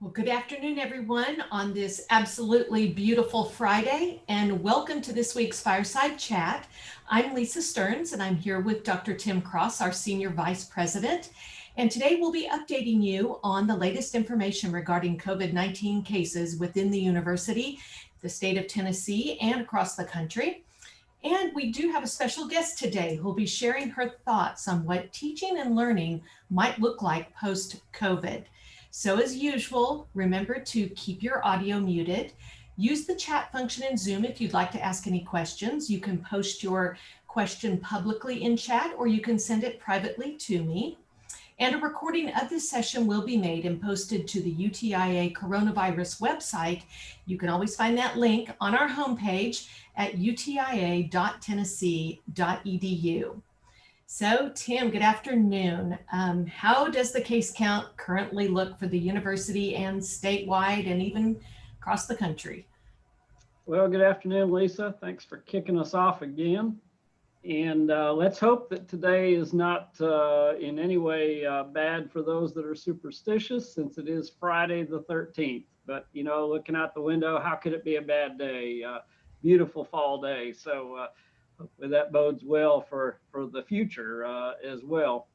Well, good afternoon, everyone, on this absolutely beautiful Friday, and welcome to this week's Fireside Chat. I'm Lisa Stearns, and I'm here with Dr. Tim Cross, our Senior Vice President. And today we'll be updating you on the latest information regarding COVID-19 cases within the university, the state of Tennessee, and across the country. And we do have a special guest today who'll be sharing her thoughts on what teaching and learning might look like post-COVID. So as usual, remember to keep your audio muted. Use the chat function in Zoom if you'd like to ask any questions. You can post your question publicly in chat, or you can send it privately to me. And a recording of this session will be made and posted to the UTIA coronavirus website. You can always find that link on our homepage at utia.tennessee.edu. So, Tim, good afternoon. How does the case count currently look for the university and statewide and even across the country? Well, good afternoon, Lisa. Thanks for kicking us off again. And let's hope that today is not in any way bad for those that are superstitious, since it is Friday the 13th. But, you know, looking out the window, how could it be a bad day? Beautiful fall day. So hopefully that bodes well for the future as well.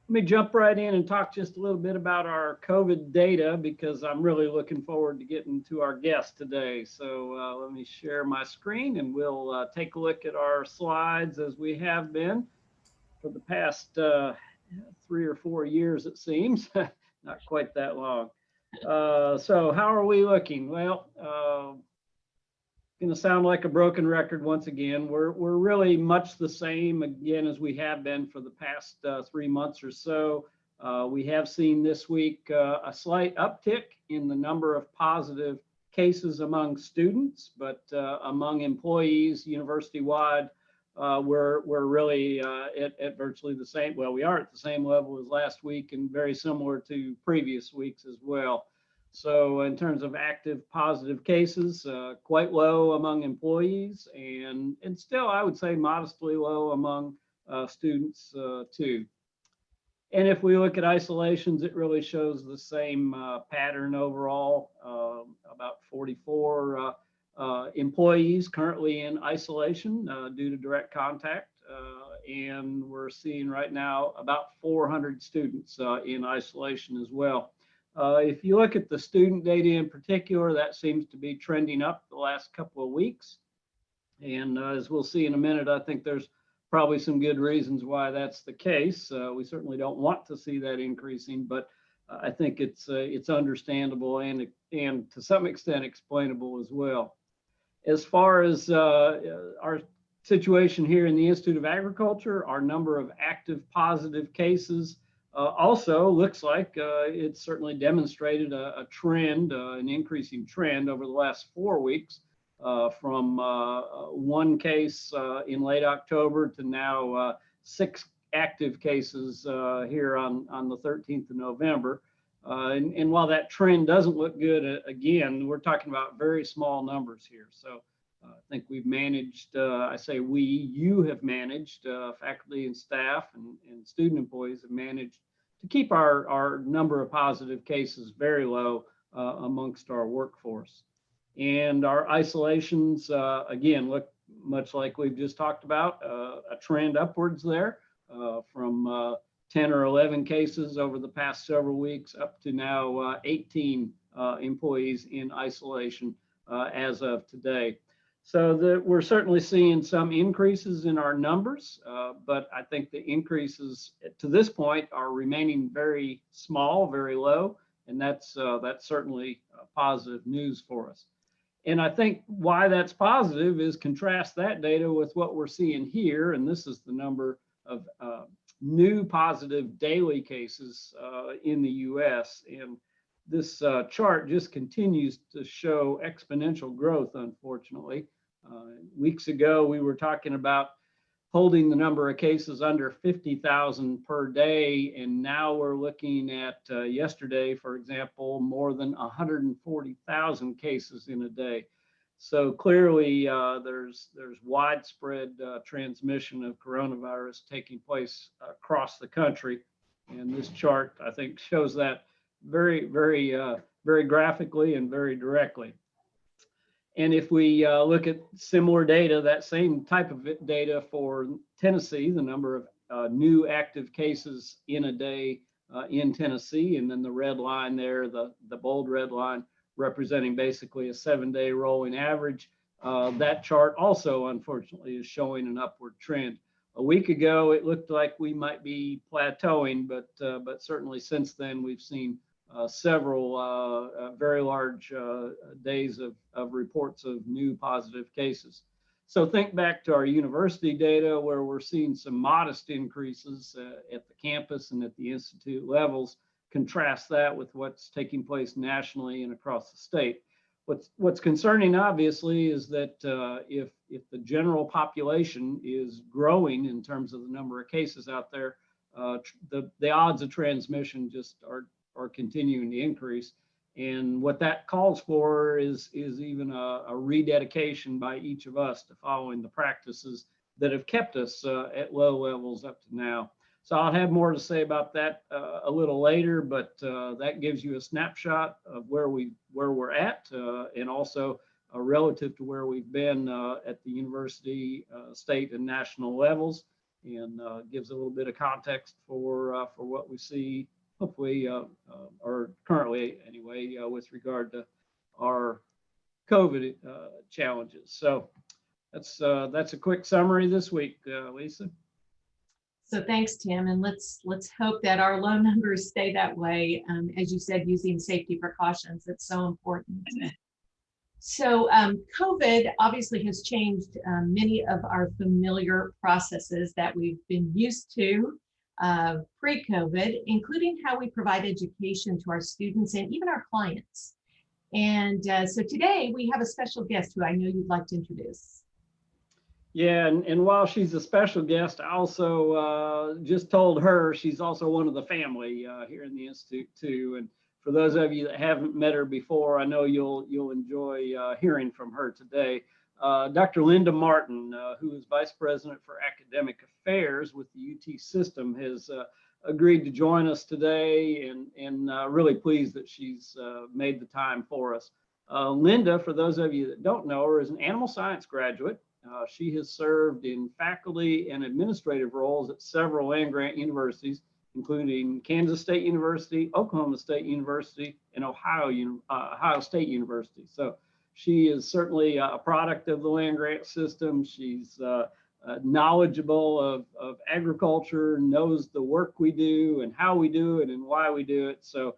Let me jump right in and talk just a little bit about our COVID data, because I'm really looking forward to getting to our guest today. So let me share my screen and we'll take a look at our slides as we have been for the past 3 or 4 years, it seems. Not quite that long. So how are we looking? Well, going to sound like a broken record once again. We're really much the same again as we have been for the past 3 months or so. We have seen this week a slight uptick in the number of positive cases among students, but among employees university-wide, we're really at virtually the same. Well, we are at the same level as last week and very similar to previous weeks as well. So in terms of active positive cases, quite low among employees, and still, I would say, modestly low among students too. And if we look at isolations, it really shows the same pattern overall. About 44 employees currently in isolation due to direct contact. And we're seeing right now about 400 students in isolation as well. If you look at the student data in particular, that seems to be trending up the last couple of weeks. And as we'll see in a minute, I think there's probably some good reasons why that's the case. We certainly don't want to see that increasing, but I think it's understandable and to some extent explainable as well. As far as our situation here in the Institute of Agriculture, our number of active positive cases also looks like it's certainly demonstrated a trend, an increasing trend over the last 4 weeks, from 1 case in late October to now 6 active cases here on the 13th of November. And while that trend doesn't look good, again, we're talking about very small numbers here. So I think we've managed, I say we, you have managed, faculty and staff and student employees have managed to keep our number of positive cases very low amongst our workforce. And our isolations, again, look much like we've just talked about, a trend upwards there from 10 or 11 cases over the past several weeks up to now 18 employees in isolation as of today. So we're certainly seeing some increases in our numbers, but I think the increases to this point are remaining very small, very low, and that's certainly positive news for us. And I think why that's positive is contrast that data with what we're seeing here, and this is the number of new positive daily cases in the U.S. And this chart just continues to show exponential growth, unfortunately. Weeks ago, we were talking about holding the number of cases under 50,000 per day, and now we're looking at yesterday, for example, more than 140,000 cases in a day. So clearly, there's widespread transmission of coronavirus taking place across the country, and this chart, I think, shows that very, very very graphically and very directly. And if we look at similar data, that same type of data for Tennessee, the number of new active cases in a day in Tennessee, and then the red line there, the bold red line representing basically a 7-day rolling average. That chart also, unfortunately, is showing an upward trend. A week ago, it looked like we might be plateauing, but certainly since then, we've seen several very large days of reports of new positive cases. So think back to our university data where we're seeing some modest increases at the campus and at the institute levels. Contrast that with what's taking place nationally and across the state. What's concerning, obviously, is that if the general population is growing in terms of the number of cases out there, the odds of transmission just are continuing to increase. And what that calls for is even a rededication by each of us to following the practices that have kept us at low levels up to now. So I'll have more to say about that a little later, but that gives you a snapshot of where we're at, and also relative to where we've been at the university, state, and national levels, and gives a little bit of context for what we see, hopefully, or currently anyway, with regard to our COVID challenges. So that's a quick summary this week, Lisa. So thanks, Tim, and let's hope that our low numbers stay that way. As you said, using safety precautions, it's so important. So COVID obviously has changed many of our familiar processes that we've been used to pre-COVID, including how we provide education to our students and even our clients. And so today we have a special guest who I know you'd like to introduce. Yeah, and while she's a special guest, I also just told her she's also one of the family here in the Institute too. And for those of you that haven't met her before, I know you'll enjoy hearing from her today. Dr. Linda Martin, who is Vice President for Academic Affairs with the UT system, has agreed to join us today, and really pleased that she's made the time for us. Linda, for those of you that don't know her, is an animal science graduate. She has served in faculty and administrative roles at several land-grant universities, including Kansas State University, Oklahoma State University, and Ohio State University. So she is certainly a product of the land-grant system. She's knowledgeable of agriculture, knows the work we do and how we do it and why we do it. So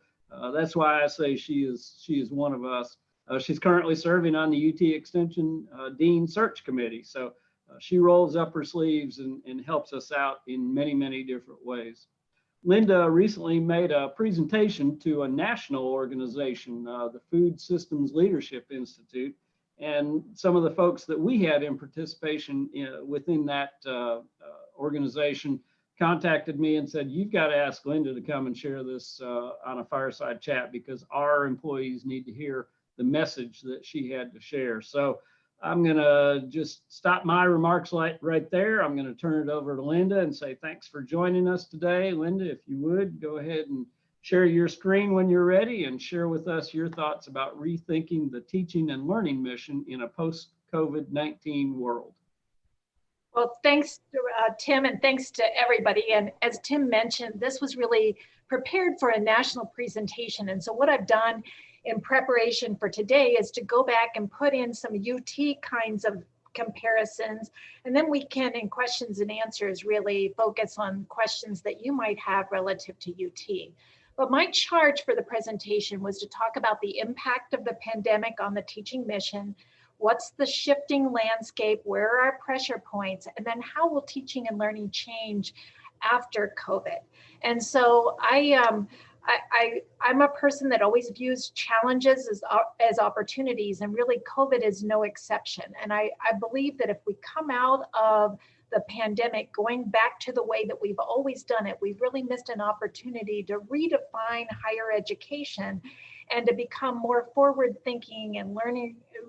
that's why I say she is one of us. She's currently serving on the UT Extension Dean Search Committee. So she rolls up her sleeves and helps us out in many, many different ways. Linda recently made a presentation to a national organization, the Food Systems Leadership Institute, and some of the folks that we had in participation within that organization contacted me and said, you've got to ask Linda to come and share this on a fireside chat because our employees need to hear the message that she had to share. So I'm going to just stop my remarks right there. I'm going to turn it over to Linda and say thanks for joining us today. Linda, if you would, go ahead and share your screen when you're ready and share with us your thoughts about rethinking the teaching and learning mission in a post-COVID-19 world. Well, thanks, Tim, and thanks to everybody. And as Tim mentioned, this was really prepared for a national presentation. And so what I've done in preparation for today is to go back and put in some UT kinds of comparisons, and then we can, in questions and answers, really focus on questions that you might have relative to UT. But my charge for the presentation was to talk about the impact of the pandemic on the teaching mission, what's the shifting landscape, where are our pressure points, and then how will teaching and learning change after COVID. And so I'm a person that always views challenges as opportunities, and really COVID is no exception. And I believe that if we come out of the pandemic going back to the way that we've always done it, we've really missed an opportunity to redefine higher education and to become more forward-thinking and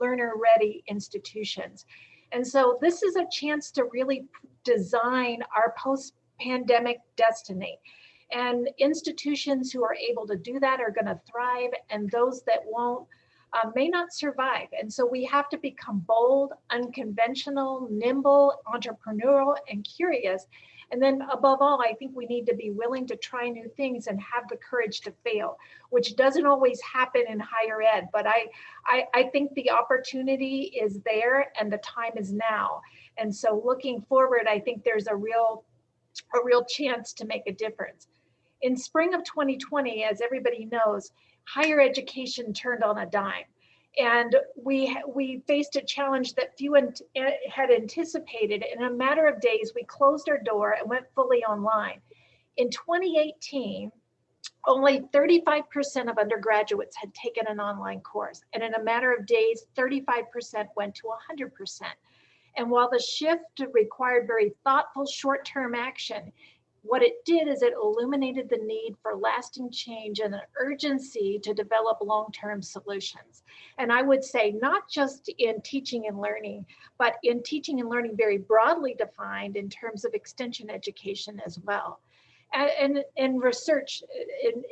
learner-ready institutions. And so this is a chance to really design our post-pandemic destiny. And institutions who are able to do that are going to thrive, and those that won't may not survive. And so we have to become bold, unconventional, nimble, entrepreneurial, and curious. And then above all, I think we need to be willing to try new things and have the courage to fail, which doesn't always happen in higher ed. But I think the opportunity is there and the time is now. And so looking forward, I think there's a real chance to make a difference. In spring of 2020, as everybody knows, higher education turned on a dime. And we faced a challenge that few had anticipated. In a matter of days, we closed our door and went fully online. In 2018, only 35% of undergraduates had taken an online course. And in a matter of days, 35% went to 100%. And while the shift required very thoughtful short-term action, what it did is it illuminated the need for lasting change and an urgency to develop long-term solutions. And I would say not just in teaching and learning, but in teaching and learning very broadly defined in terms of extension education as well. And research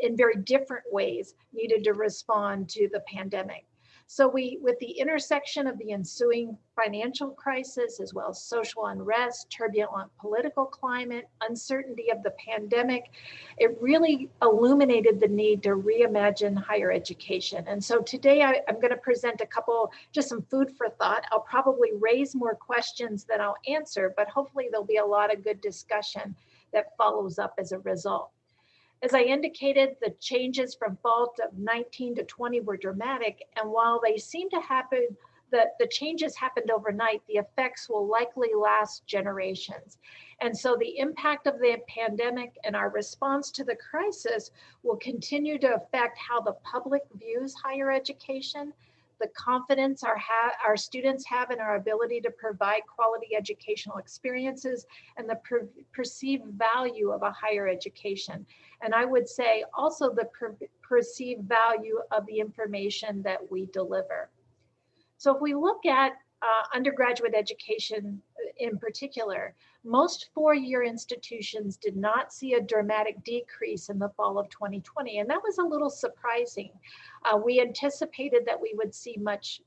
in very different ways needed to respond to the pandemic. So with the intersection of the ensuing financial crisis, as well as social unrest, turbulent political climate, uncertainty of the pandemic, it really illuminated the need to reimagine higher education. And so today I'm going to present just some food for thought. I'll probably raise more questions than I'll answer, but hopefully there'll be a lot of good discussion that follows up as a result. As I indicated, the changes from fall of 19 to 20 were dramatic, and while they seem to happen, the changes happened overnight, the effects will likely last generations. And so the impact of the pandemic and our response to the crisis will continue to affect how the public views higher education, the confidence our students have in our ability to provide quality educational experiences, and the perceived value of a higher education. And I would say also the perceived value of the information that we deliver. So if we look at undergraduate education in particular, most four-year institutions did not see a dramatic decrease in the fall of 2020, and that was a little surprising. We anticipated that we would see much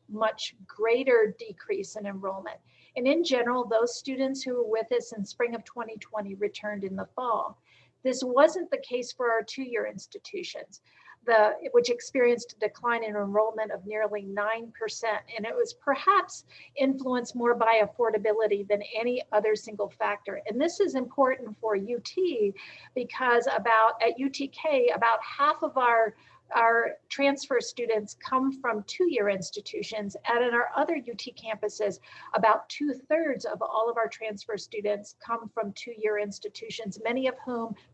greater decrease in enrollment. And in general, those students who were with us in spring of 2020 returned in the fall. This wasn't the case for our two-year institutions, which experienced a decline in enrollment of nearly 9%. And it was perhaps influenced more by affordability than any other single factor. And this is important for UT because at UTK, about half of our transfer students come from two-year institutions, and in our other UT campuses, about 2/3 of all of our transfer students come from two-year institutions,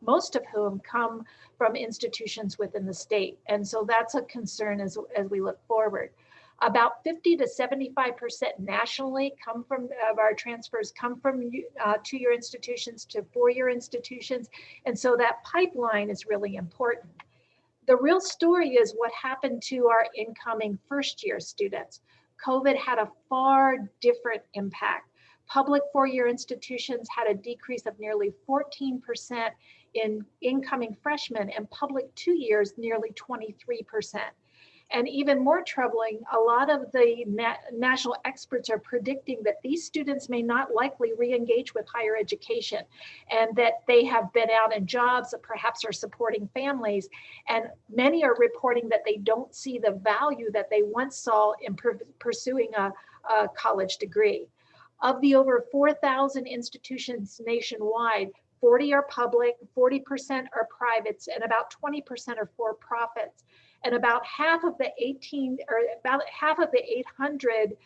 most of whom come from institutions within the state. And so that's a concern as we look forward. About 50 to 75% nationally of our transfers come from two-year institutions to four-year institutions. And so that pipeline is really important. The real story is what happened to our incoming first-year students. COVID had a far different impact. Public four-year institutions had a decrease of nearly 14% in incoming freshmen, and public 2 years, nearly 23%. And even more troubling, a lot of the national experts are predicting that these students may not likely re-engage with higher education, and that they have been out in jobs that perhaps are supporting families. And many are reporting that they don't see the value that they once saw in pursuing a college degree. Of the over 4,000 institutions nationwide, 40 are public, 40% are privates, and about 20% are for-profits. And about half of the 800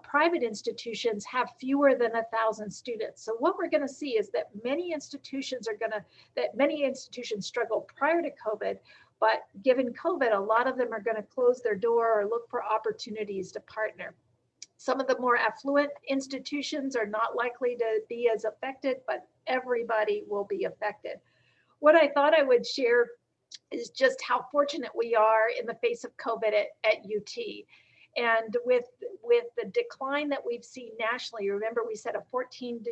private institutions have fewer than 1,000 students. So what we're going to see is that many institutions struggled prior to COVID, but given COVID, a lot of them are going to close their door or look for opportunities to partner. Some of the more affluent institutions are not likely to be as affected, but everybody will be affected. What I thought I would share is just how fortunate we are in the face of COVID at UT. And with the decline that we've seen nationally, remember we said a 14%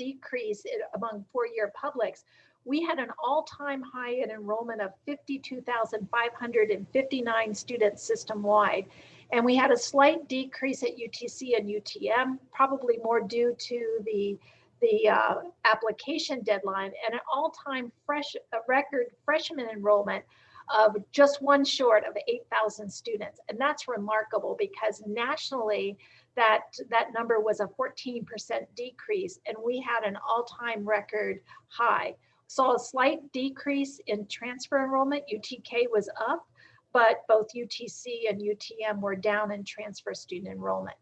decrease among four-year publics, we had an all-time high in enrollment of 52,559 students system-wide. And we had a slight decrease at UTC and UTM, probably more due to the application deadline, and an all-time record freshman enrollment of just one short of 8,000 students. And that's remarkable because nationally, that number was a 14% decrease, and we had an all-time record high. Saw a slight decrease in transfer enrollment. UTK was up, but both UTC and UTM were down in transfer student enrollment.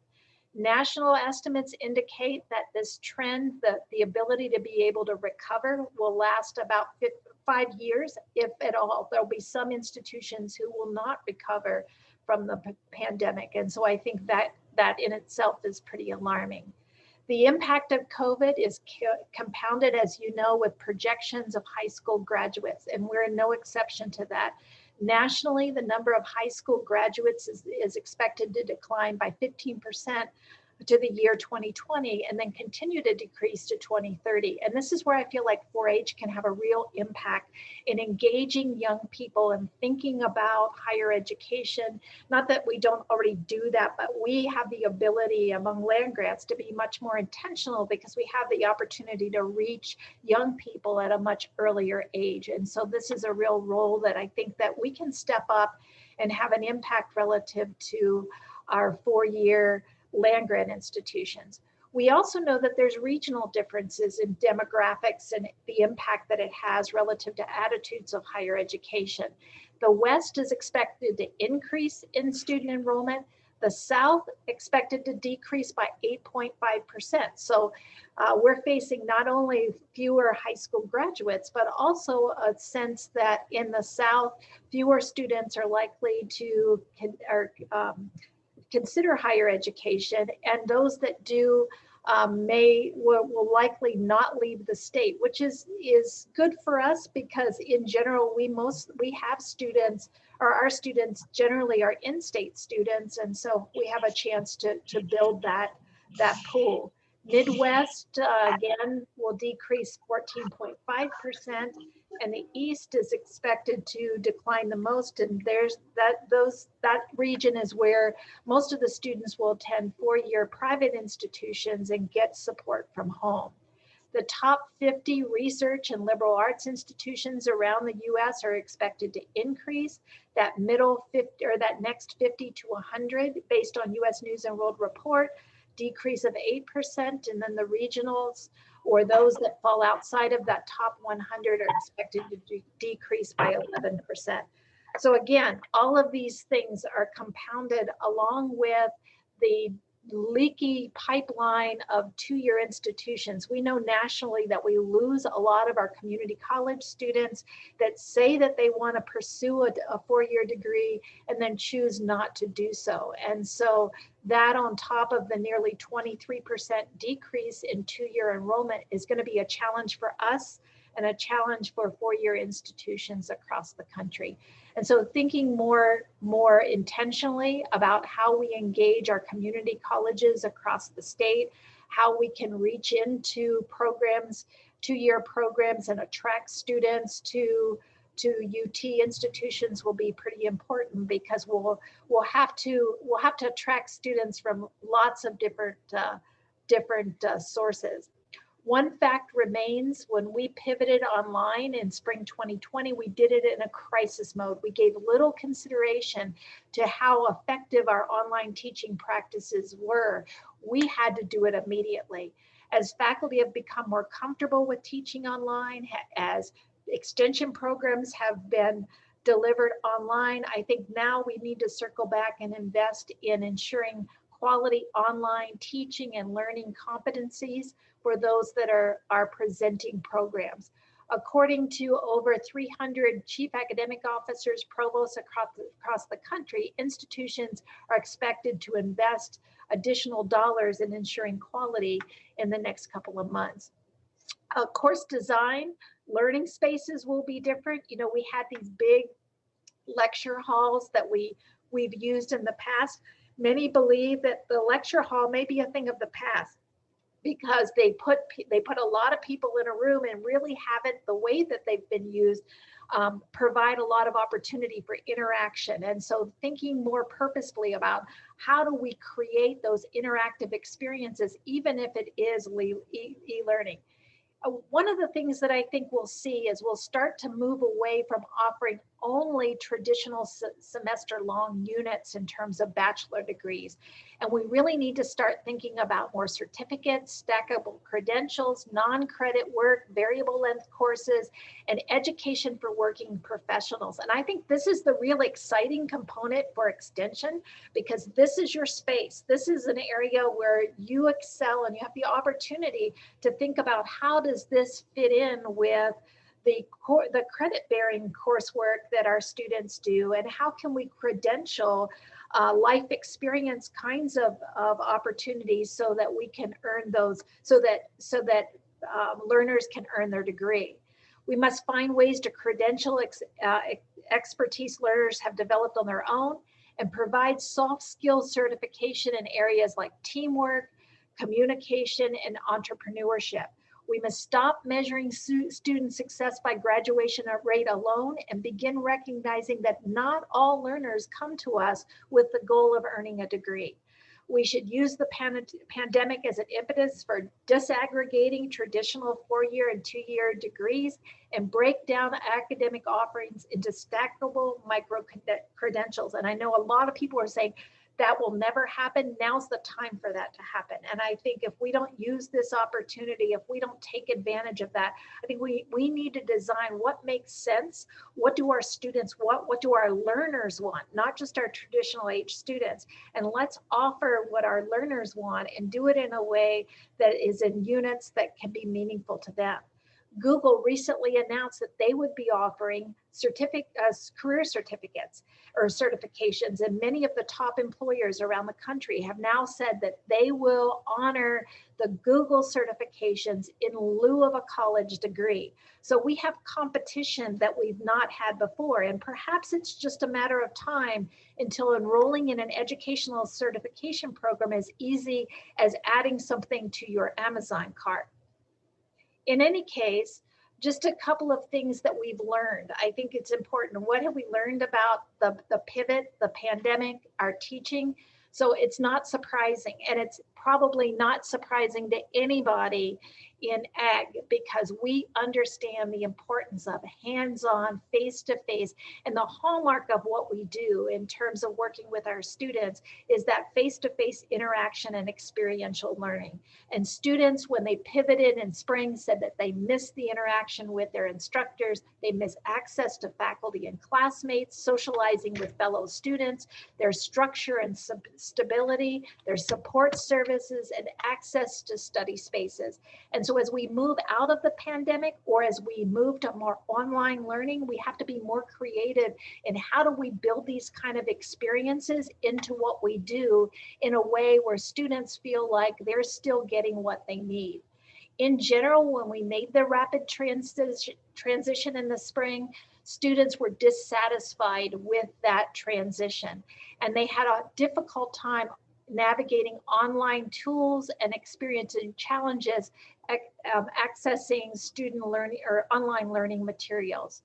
National estimates indicate that this trend, the ability to be able to recover, will last about 5 years, if at all. There'll be some institutions who will not recover from the pandemic. And so I think that in itself is pretty alarming. The impact of COVID is compounded, as you know, with projections of high school graduates, and we're no exception to that. Nationally, the number of high school graduates is expected to decline by 15% to the year 2020 and then continue to decrease to 2030. And this is where I feel like 4-H can have a real impact in engaging young people and thinking about higher education. Not that we don't already do that, but we have the ability among land grants to be much more intentional because we have the opportunity to reach young people at a much earlier age. And so this is a real role that I think that we can step up and have an impact relative to our 4-year land grant institutions. We also know that there's regional differences in demographics and the impact that it has relative to attitudes of higher education. The West is expected to increase in student enrollment. The South expected to decrease by 8.5%. So we're facing not only fewer high school graduates, but also a sense that in the South, fewer students are likely to consider higher education, and those that do will likely not leave the state, which is good for us because in general we have students, or our students generally are in-state students, and so we have a chance to build that pool. Midwest again will decrease 14.5%, and the East is expected to decline the most. And that region is where most of the students will attend 4-year private institutions and get support from home. The top 50 research and liberal arts institutions around the U.S. are expected to increase. That middle 50, or that next 50 to 100, based on U.S. News and World Report, decrease of 8%, and then the regionals, or those that fall outside of that top 100, are expected to decrease by 11%. So again, all of these things are compounded along with the leaky pipeline of 2-year institutions. We know nationally that we lose a lot of our community college students that say that they want to pursue a 4-year degree and then choose not to do so. And so that, on top of the nearly 23% decrease in 2-year enrollment, is going to be a challenge for us and a challenge for 4-year institutions across the country. And so thinking more intentionally about how we engage our community colleges across the state, how we can reach into programs, 2-year programs, and attract students to UT institutions will be pretty important, because we'll have to attract students from lots of different sources. One fact remains: when we pivoted online in spring 2020, we did it in a crisis mode. We gave little consideration to how effective our online teaching practices were. We had to do it immediately. As faculty have become more comfortable with teaching online, as extension programs have been delivered online, I think now we need to circle back and invest in ensuring quality online teaching and learning competencies for those that are presenting programs. According to over 300 chief academic officers, provosts across the country, institutions are expected to invest additional dollars in ensuring quality in the next couple of months. Course design, learning spaces will be different. You know, we had these big lecture halls that we've used in the past. Many believe that the lecture hall may be a thing of the past. because they put a lot of people in a room and really haven't, the way that they've been used, provide a lot of opportunity for interaction. And so thinking more purposefully about how do we create those interactive experiences, even if it is e-learning. One of the things that I think we'll see is we'll start to move away from offering only traditional semester-long units in terms of bachelor degrees. And we really need to start thinking about more certificates, stackable credentials, non-credit work, variable length courses, and education for working professionals. And I think this is the real exciting component for extension, because this is your space. This is an area where you excel and you have the opportunity to think about how does this fit in with the credit-bearing coursework that our students do, and how can we credential life experience kinds of opportunities so that we can earn those, so that learners can earn their degree. We must find ways to credential expertise learners have developed on their own, and provide soft skills certification in areas like teamwork, communication, and entrepreneurship. We must stop measuring student success by graduation rate alone and begin recognizing that not all learners come to us with the goal of earning a degree. We should use the pandemic as an impetus for disaggregating traditional 4-year and 2-year degrees and break down academic offerings into stackable micro credentials. And I know a lot of people are saying, that will never happen. Now's the time for that to happen. And I think if we don't use this opportunity, if we don't take advantage of that, I think we need to design what makes sense. What do our students want? What do our learners want? Not just our traditional age students. And let's offer what our learners want and do it in a way that is in units that can be meaningful to them. Google recently announced that they would be offering career certificates or certifications, and many of the top employers around the country have now said that they will honor the Google certifications in lieu of a college degree. So we have competition that we've not had before, and perhaps it's just a matter of time until enrolling in an educational certification program is easy as adding something to your Amazon cart. In any case, just a couple of things that we've learned. I think it's important. What have we learned about the pivot, the pandemic, our teaching? So it's not surprising, and it's probably not surprising to anybody in ag, because we understand the importance of hands-on, face-to-face, and the hallmark of what we do in terms of working with our students is that face-to-face interaction and experiential learning. And students, when they pivoted in spring, said that they missed the interaction with their instructors, they miss access to faculty and classmates, socializing with fellow students, their structure and stability, their support services, and access to study spaces. And so as we move out of the pandemic, or as we move to more online learning, we have to be more creative in how do we build these kind of experiences into what we do in a way where students feel like they're still getting what they need. In general, when we made the rapid transition in the spring, students were dissatisfied with that transition, and they had a difficult time navigating online tools and experiencing challenges accessing student learning or online learning materials.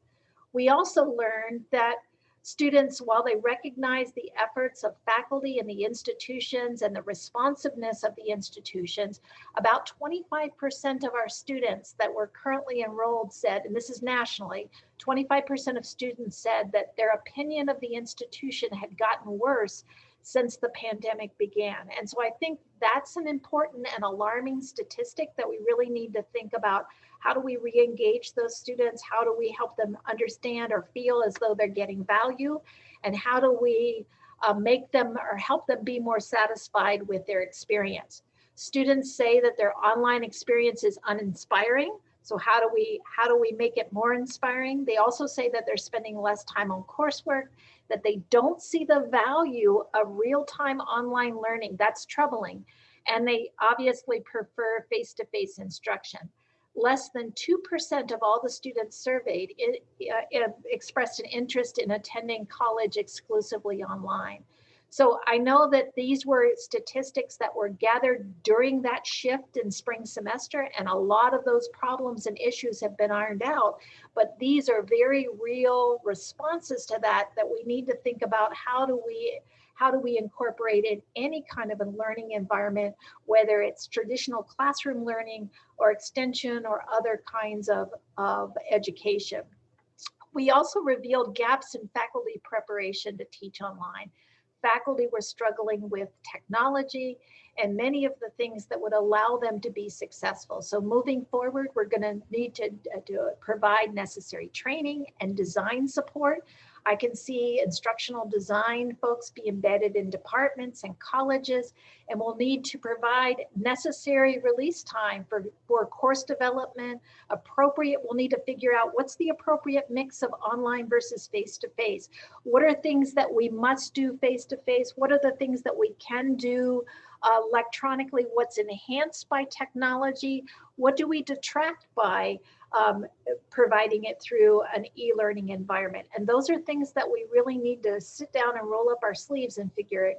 We also learned that students, while they recognize the efforts of faculty and the institutions and the responsiveness of the institutions, about 25% of our students that were currently enrolled said, and this is nationally, 25% of students said that their opinion of the institution had gotten worse since the pandemic began. And so I think that's an important and alarming statistic that we really need to think about. How do we re-engage those students? How do we help them understand or feel as though they're getting value? And how do we make them or help them be more satisfied with their experience? Students say that their online experience is uninspiring. So how do we make it more inspiring? They also say that they're spending less time on coursework, that they don't see the value of real-time online learning. That's troubling. And they obviously prefer face-to-face instruction. Less than 2% of all the students surveyed expressed an interest in attending college exclusively online. So I know that these were statistics that were gathered during that shift in spring semester, and a lot of those problems and issues have been ironed out. But these are very real responses to that we need to think about. How do we incorporate in any kind of a learning environment, whether it's traditional classroom learning or extension or other kinds of education. We also revealed gaps in faculty preparation to teach online. Faculty were struggling with technology and many of the things that would allow them to be successful. So moving forward, we're going to need to provide necessary training and design support. I can see instructional design folks be embedded in departments and colleges, and we'll need to provide necessary release time for course development. We'll need to figure out what's the appropriate mix of online versus face-to-face. What are things that we must do face-to-face? What are the things that we can do electronically? What's enhanced by technology? What do we detract by providing it through an e-learning environment? And those are things that we really need to sit down and roll up our sleeves and figure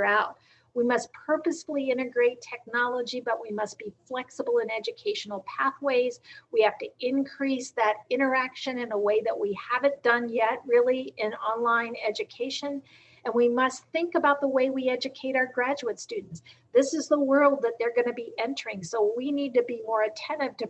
out. We must purposefully integrate technology, but we must be flexible in educational pathways. We have to increase that interaction in a way that we haven't done yet really in online education. And we must think about the way we educate our graduate students. This is the world that they're going to be entering. So we need to be more attentive to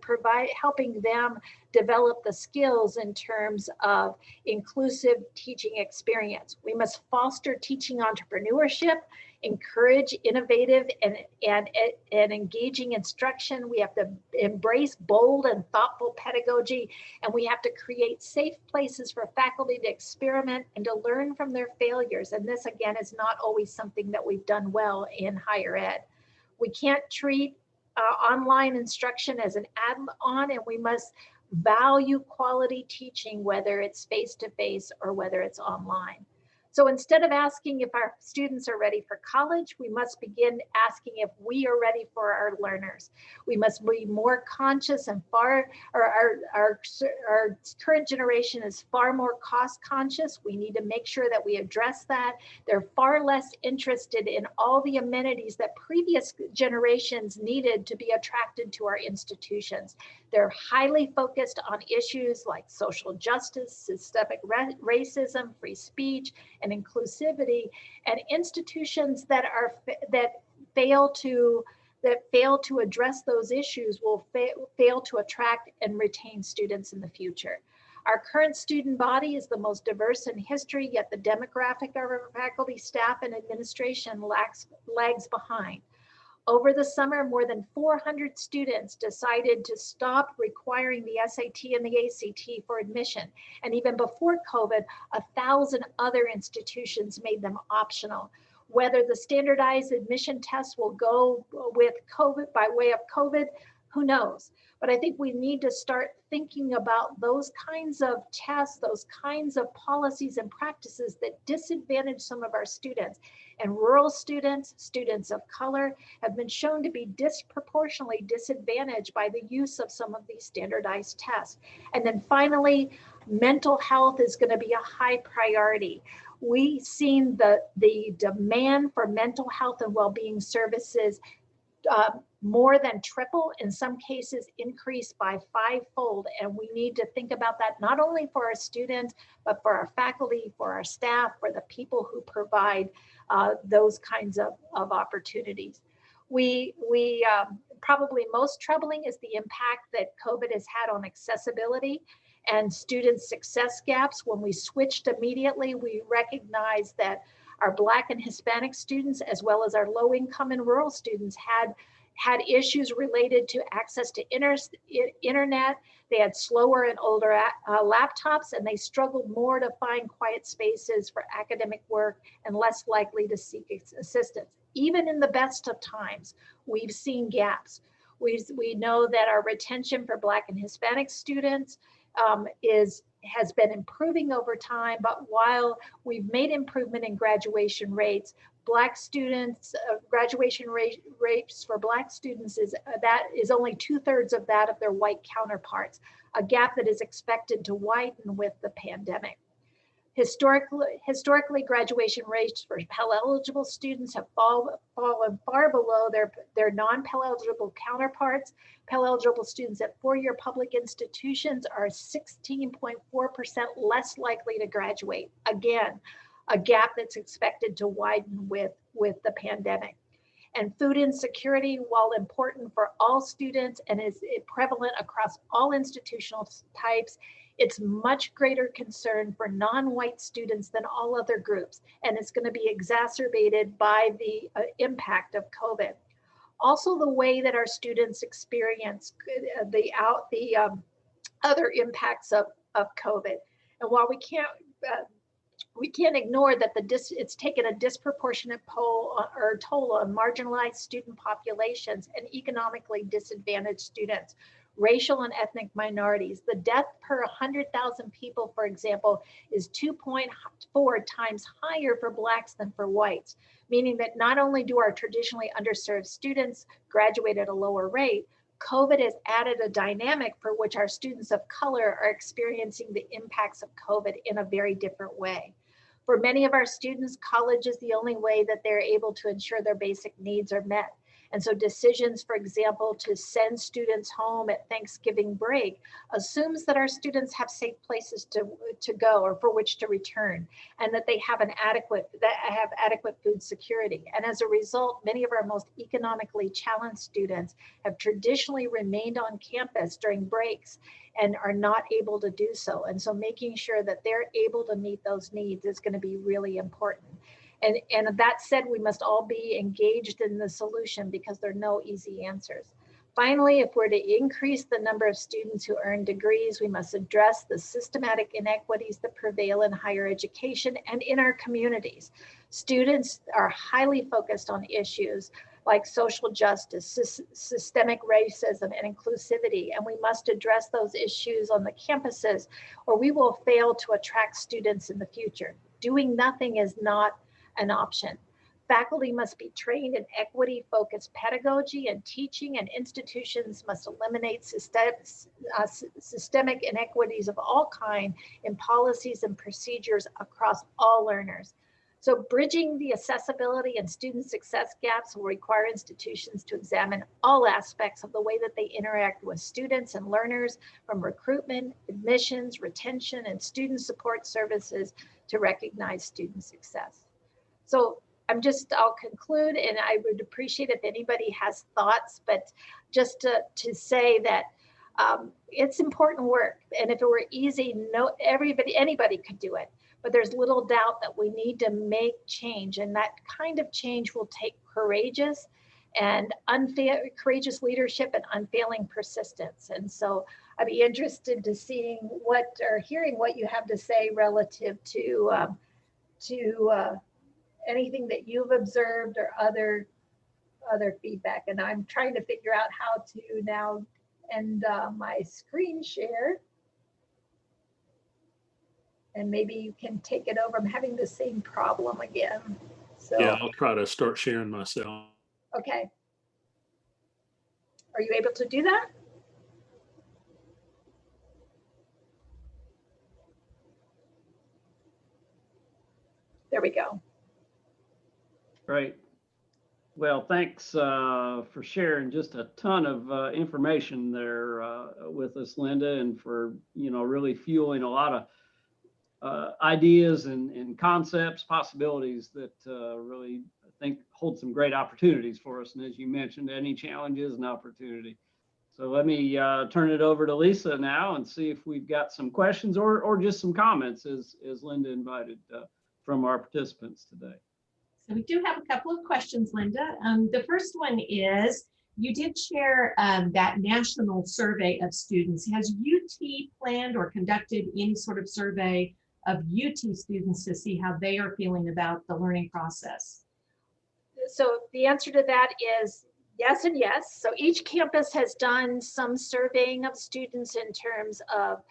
helping them develop the skills in terms of inclusive teaching experience. We must foster teaching entrepreneurship, encourage innovative and engaging instruction. We have to embrace bold and thoughtful pedagogy, and we have to create safe places for faculty to experiment and to learn from their failures. And this, again, is not always something that we've done well in higher ed. We can't treat online instruction as an add-on, and we must value quality teaching, whether it's face-to-face or whether it's online. So instead of asking if our students are ready for college, we must begin asking if we are ready for our learners. We must be more conscious and our current generation is far more cost conscious. We need to make sure that we address that. They're far less interested in all the amenities that previous generations needed to be attracted to our institutions. They're highly focused on issues like social justice, systemic racism, free speech, and inclusivity, and institutions that fail to address those issues will fail to attract and retain students in the future. Our current student body is the most diverse in history, yet the demographic of our faculty, staff, and administration lags behind. Over the summer, more than 400 students decided to stop requiring the SAT and the ACT for admission. And even before COVID, 1,000 other institutions made them optional. Whether the standardized admission tests will go with COVID by way of COVID, who knows? But I think we need to start thinking about those kinds of tests, those kinds of policies and practices that disadvantage some of our students. And rural students, students of color, have been shown to be disproportionately disadvantaged by the use of some of these standardized tests. And then finally, mental health is going to be a high priority. We've seen the demand for mental health and well-being services more than triple, in some cases increase by 5-fold. And we need to think about that not only for our students, but for our faculty, for our staff, for the people who provide those kinds of opportunities. Probably most troubling is the impact that COVID has had on accessibility and student success gaps. When we switched immediately, we recognized that our Black and Hispanic students, as well as our low income and rural students, had issues related to access to internet. They had slower and older laptops, and they struggled more to find quiet spaces for academic work and less likely to seek assistance. Even in the best of times, we've seen gaps. We know that our retention for Black and Hispanic students has been improving over time, but while we've made improvement in graduation rates, Black students, graduation rates for Black students is only 2/3 of that of their white counterparts, a gap that is expected to widen with the pandemic. Historically, graduation rates for Pell eligible students have fallen far below their non-Pell eligible counterparts. Pell eligible students at four-year public institutions are 16.4% less likely to graduate. Again, a gap that's expected to widen with the pandemic. And food insecurity, while important for all students and is prevalent across all institutional types, it's much greater concern for non-white students than all other groups, and it's going to be exacerbated by the impact of COVID. Also, the way that our students experience the other impacts of COVID. And while we can't ignore that it's taken a disproportionate toll on marginalized student populations and economically disadvantaged students, racial and ethnic minorities. The death per 100,000 people, for example, is 2.4 times higher for Blacks than for whites, meaning that not only do our traditionally underserved students graduate at a lower rate, COVID has added a dynamic for which our students of color are experiencing the impacts of COVID in a very different way. For many of our students, college is the only way that they're able to ensure their basic needs are met. And so decisions, for example, to send students home at Thanksgiving break assumes that our students have safe places to go or for which to return, and that they have adequate food security. And as a result, many of our most economically challenged students have traditionally remained on campus during breaks and are not able to do so. And so making sure that they're able to meet those needs is going to be really important. And that said, we must all be engaged in the solution because there are no easy answers. Finally, if we're to increase the number of students who earn degrees, we must address the systematic inequities that prevail in higher education and in our communities. Students are highly focused on issues like social justice, systemic racism, and inclusivity, and we must address those issues on the campuses, or we will fail to attract students in the future. Doing nothing is not an option. Faculty must be trained in equity-focused pedagogy and teaching, and institutions must eliminate systemic inequities of all kinds in policies and procedures across all learners. So bridging the accessibility and student success gaps will require institutions to examine all aspects of the way that they interact with students and learners, from recruitment, admissions, retention, and student support services to recognize student success. So I'll conclude, and I would appreciate if anybody has thoughts, but just to say that it's important work. And if it were easy, anybody could do it. But there's little doubt that we need to make change, and that kind of change will take courageous leadership and unfailing persistence. And so I'd be interested to hearing what you have to say relative to anything that you've observed or other feedback. And I'm trying to figure out how to now end my screen share. And maybe you can take it over. I'm having the same problem again. So yeah, I'll try to start sharing myself. Okay. Are you able to do that? There we go. Great. Well, thanks for sharing just a ton of information there with us, Linda, and for really fueling a lot of ideas and concepts, possibilities that really I think hold some great opportunities for us. And as you mentioned, any challenge is an opportunity. So let me turn it over to Lisa now and see if we've got some questions or just some comments as Linda invited from our participants today. So we do have a couple of questions, Linda. The first one is, you did share that national survey of students. Has UT planned or conducted any sort of survey of UT students to see how they are feeling about the learning process? So the answer to that is yes and yes. So each campus has done some surveying of students in terms of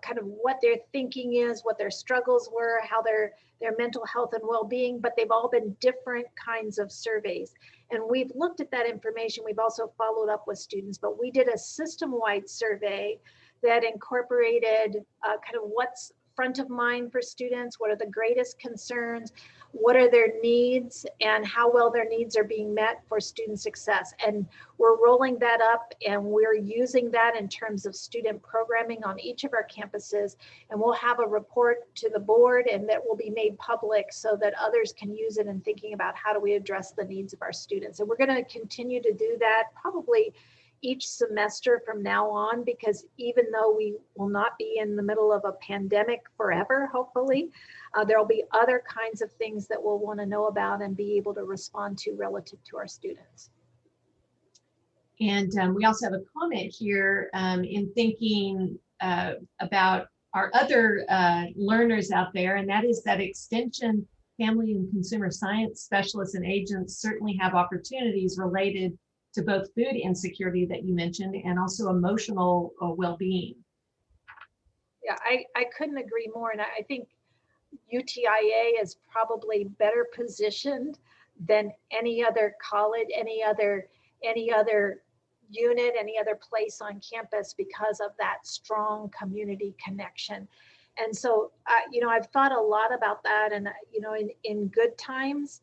kind of what their thinking is, what their struggles were, how their mental health and well-being, but they've all been different kinds of surveys. And we've looked at that information. We've also followed up with students, but we did a system-wide survey that incorporated kind of what's front of mind for students? What are the greatest concerns? What are their needs and how well their needs are being met for student success? And we're rolling that up and we're using that in terms of student programming on each of our campuses. And we'll have a report to the board and that will be made public so that others can use it in thinking about how do we address the needs of our students. And we're going to continue to do that probably each semester from now on, because even though we will not be in the middle of a pandemic forever, hopefully, there will be other kinds of things that we'll want to know about and be able to respond to relative to our students. And we also have a comment here in thinking about our other learners out there, and that is that extension, family and consumer science specialists and agents certainly have opportunities related to both food insecurity that you mentioned and also emotional well-being. Yeah, I couldn't agree more. And I think UTIA is probably better positioned than any other college, any other unit, any other place on campus because of that strong community connection. And so, I've thought a lot about that. And, in good times,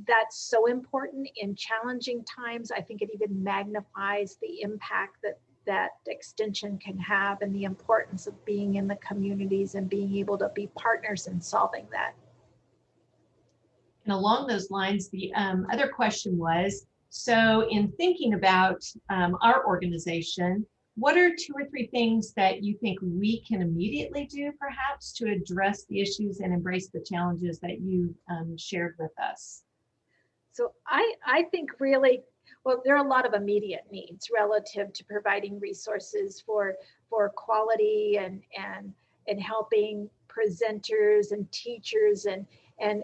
that's so important. In challenging times, I think it even magnifies the impact that extension can have and the importance of being in the communities and being able to be partners in solving that. And along those lines, the other question was, so in thinking about our organization, what are 2 or 3 things that you think we can immediately do perhaps to address the issues and embrace the challenges that you shared with us? So I think really, well, there are a lot of immediate needs relative to providing resources for quality and helping presenters and teachers and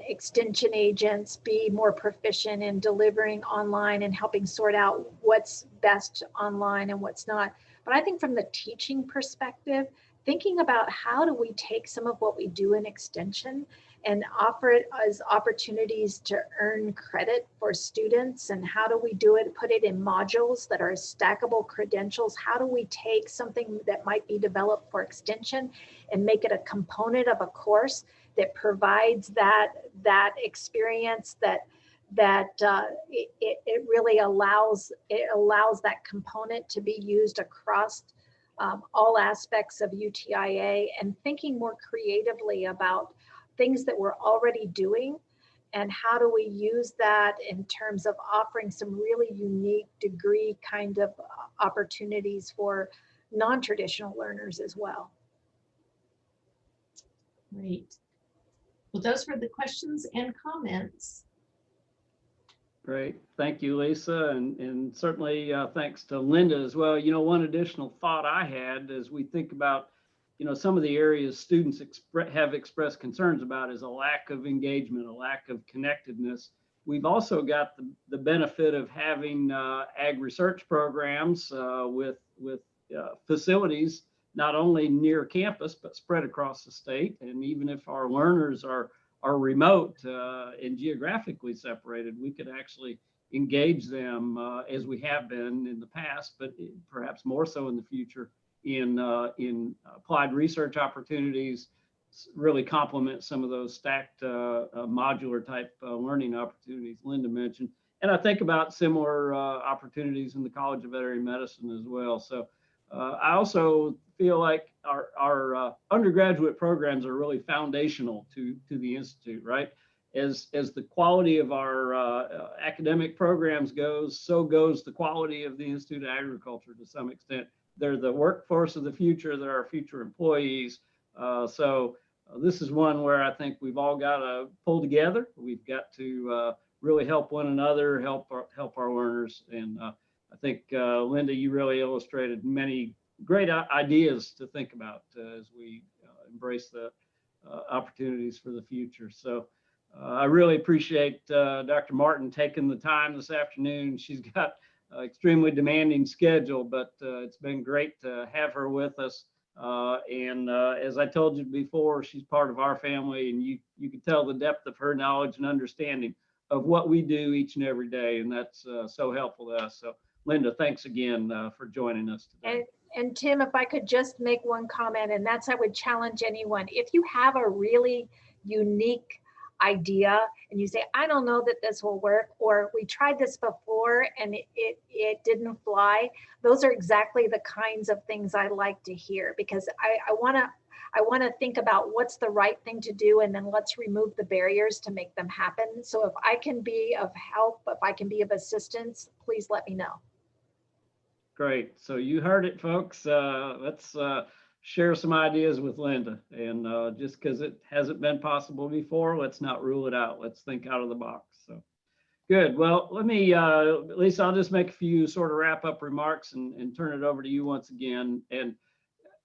extension agents be more proficient in delivering online and helping sort out what's best online and what's not. But I think from the teaching perspective, thinking about how do we take some of what we do in extension and offer it as opportunities to earn credit for students, and how do we do it, put it in modules that are stackable credentials? How do we take something that might be developed for extension and make it a component of a course that provides that experience that it really allows that component to be used across all aspects of UTIA, and thinking more creatively about things that we're already doing and how do we use that in terms of offering some really unique degree kind of opportunities for non-traditional learners as well. Great. Well, those were the questions and comments. Great. Thank you, Lisa. And certainly thanks to Linda as well. One additional thought I had as we think about, some of the areas students have expressed concerns about is a lack of engagement, a lack of connectedness. We've also got the benefit of having ag research programs with facilities not only near campus, but spread across the state. And even if our learners are remote and geographically separated, we could actually engage them as we have been in the past, but perhaps more so in the future in applied research opportunities, really complement some of those stacked modular type learning opportunities Linda mentioned. And I think about similar opportunities in the College of Veterinary Medicine as well. So I also feel like our undergraduate programs are really foundational to the Institute, right? As the quality of our academic programs goes, so goes the quality of the Institute of Agriculture to some extent. They're the workforce of the future. They're our future employees. So this is one where I think we've all got to pull together. We've got to really help one another, help our learners. And I think, Linda, you really illustrated many great ideas to think about as we embrace the opportunities for the future. So I really appreciate Dr. Martin taking the time this afternoon. She's got an extremely demanding schedule, but it's been great to have her with us. And as I told you before, she's part of our family, and you can tell the depth of her knowledge and understanding of what we do each and every day. And that's so helpful to us. So Linda, thanks again for joining us today. And Tim, if I could just make one comment, and that's I would challenge anyone. If you have a really unique idea and you say, I don't know that this will work, or we tried this before and it didn't fly, those are exactly the kinds of things I like to hear, because I want to think about what's the right thing to do, and then let's remove the barriers to make them happen. So if I can be of help, if I can be of assistance, please let me know. Great. So you heard it, folks. Let's share some ideas with Linda. And just because it hasn't been possible before, let's not rule it out. Let's think out of the box. So good. Well, let me, Lisa, I'll just make a few sort of wrap up remarks and turn it over to you once again. And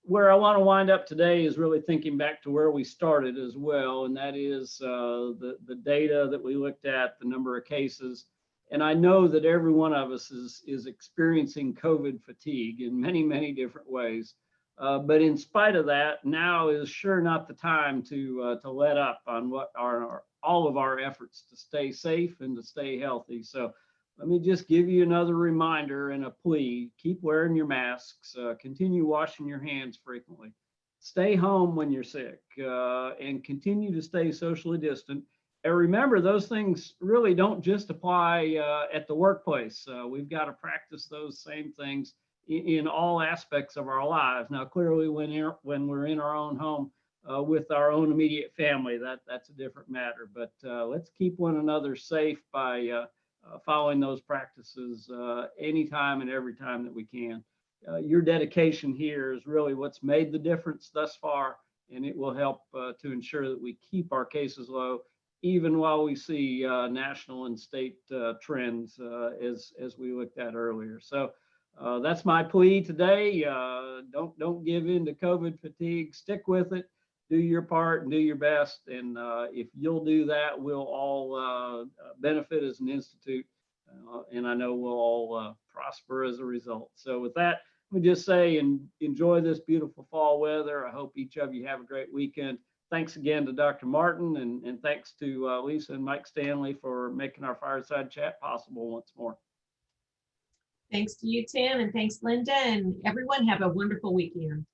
where I want to wind up today is really thinking back to where we started as well. And that is the data that we looked at, the number of cases. And I know that every one of us is experiencing COVID fatigue in many, many different ways. But in spite of that, now is sure not the time to let up on what are all of our efforts to stay safe and to stay healthy. So let me just give you another reminder and a plea. Keep wearing your masks, continue washing your hands frequently, stay home when you're sick, and continue to stay socially distant. And remember, those things really don't just apply at the workplace. We've got to practice those same things in all aspects of our lives. Now, clearly, when we're in our own home with our own immediate family, that's a different matter. But let's keep one another safe by following those practices anytime and every time that we can. Your dedication here is really what's made the difference thus far, and it will help to ensure that we keep our cases low, even while we see national and state trends as we looked at earlier. So that's my plea today. Don't give in to COVID fatigue. Stick with it. Do your part and do your best. And if you'll do that, we'll all benefit as an institute. And I know we'll all prosper as a result. So with that, let me just say, and enjoy this beautiful fall weather. I hope each of you have a great weekend. Thanks again to Dr. Martin, and thanks to Lisa and Mike Stanley for making our Fireside Chat possible once more. Thanks to you, Tim, and thanks, Linda, and everyone have a wonderful weekend.